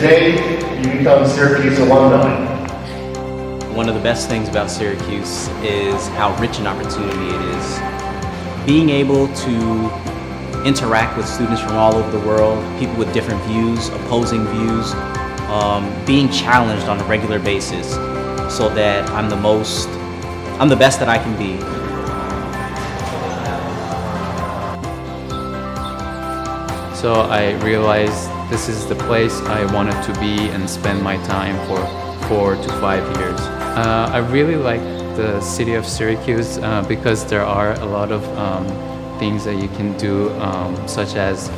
today you become Syracuse alumni. One of the best things about Syracuse is how rich an opportunity it is. Being able to interact with students from all over the world, people with different views, opposing views, being challenged on a regular basis so that I'm the best that I can be. So I realized this is the place I wanted to be and spend my time for 4 to 5 years. I really like the city of Syracuse because there are a lot of things that you can do, such as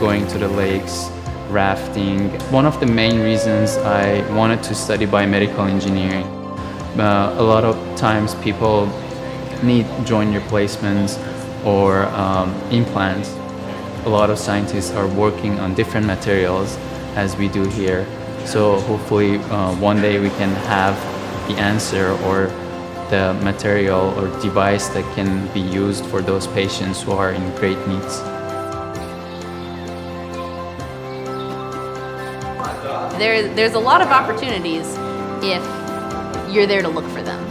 going to the lakes, rafting. One of the main reasons I wanted to study biomedical engineering. A lot of times people need joint replacements or implants. A lot of scientists are working on different materials as we do here. So hopefully one day we can have the answer or the material or device that can be used for those patients who are in great needs. There's a lot of opportunities if you're there to look for them.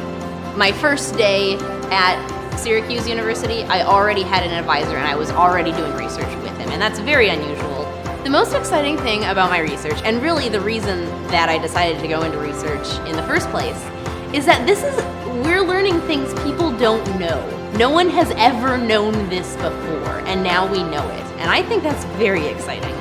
My first day at Syracuse University, I already had an advisor and I was already doing research with him, and that's very unusual. The most exciting thing about my research, and really the reason that I decided to go into research in the first place, is that we're learning things people don't know. No one has ever known this before, and now we know it. And I think that's very exciting.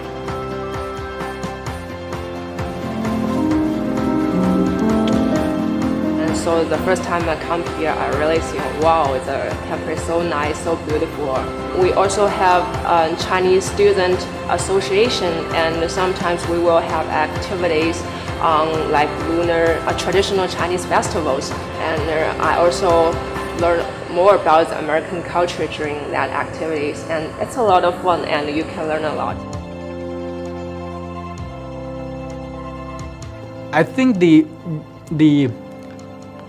So the first time I come here, I really think, wow, the campus is so nice, so beautiful. We also have a Chinese Student Association, and sometimes we will have activities like traditional Chinese festivals. And I also learn more about the American culture during that activities. And it's a lot of fun, and you can learn a lot. I think the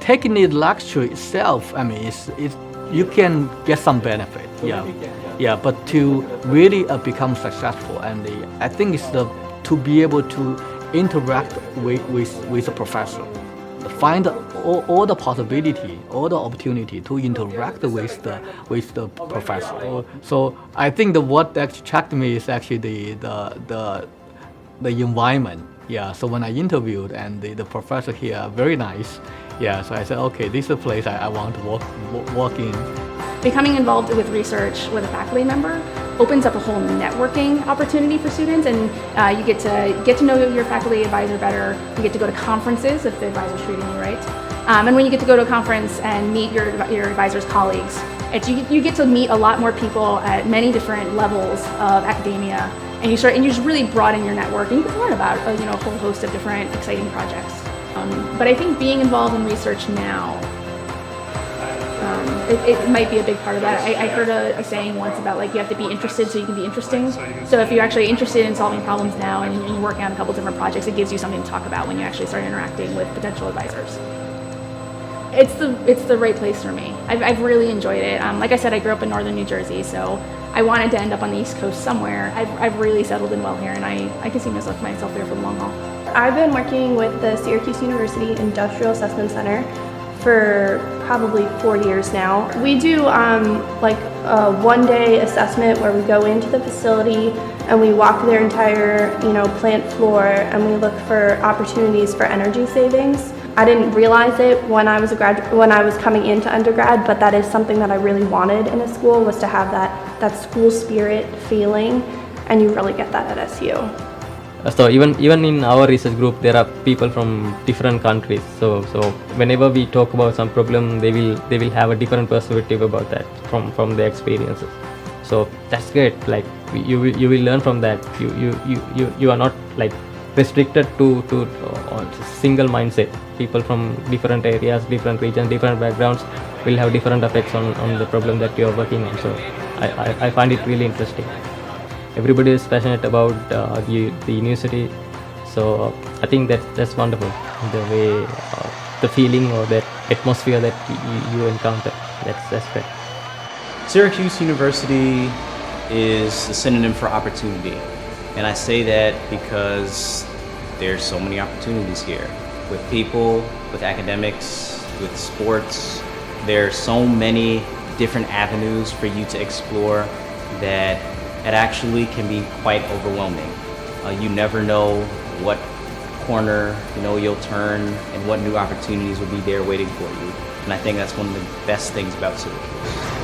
taking the lecture itself, I mean, you can get some benefit, yeah. But to really become successful, and I think it's to be able to interact with the professor, find all the possibility, all the opportunity to interact with the professor. So I think what actually attracted me is actually the environment. Yeah. So when I interviewed, and the professor here very nice. Yeah, so I said, okay, this is a place I want to walk in. Becoming involved with research with a faculty member opens up a whole networking opportunity for students, and you get to know your faculty advisor better. You get to go to conferences if the advisor's treating you right. And when you get to go to a conference and meet your advisor's colleagues, you get to meet a lot more people at many different levels of academia, and you just really broaden your network, and you get to learn about a whole host of different exciting projects. But I think being involved in research now, it might be a big part of that. I heard a saying once about you have to be interested so you can be interesting. So if you're actually interested in solving problems now and you're working on a couple different projects, it gives you something to talk about when you actually start interacting with potential advisors. It's the right place for me. I've really enjoyed it. Like I said, I grew up in northern New Jersey, so I wanted to end up on the East Coast somewhere. I've really settled in well here, and I can see myself here for the long haul. I've been working with the Syracuse University Industrial Assessment Center for probably 4 years now. We do a one-day assessment where we go into the facility and we walk their entire plant floor, and we look for opportunities for energy savings. I didn't realize it when I was coming into undergrad, but that is something that I really wanted in a school, was to have that school spirit feeling, and you really get that at SU. So even in our research group, there are people from different countries. So whenever we talk about some problem, they will have a different perspective about that from their experiences. So that's great. You will learn from that. You are not restricted to single mindset. People from different areas, different regions, different backgrounds will have different effects on the problem that you are working on. So I find it really interesting. Everybody is passionate about the university, so I think that's wonderful. The way, the feeling or that atmosphere that you encounter, that's great. Syracuse University is a synonym for opportunity, and I say that because there's so many opportunities here with people, with academics, with sports. There's so many different avenues for you to explore that it actually can be quite overwhelming. You never know what corner you'll turn and what new opportunities will be there waiting for you. And I think that's one of the best things about Syracuse.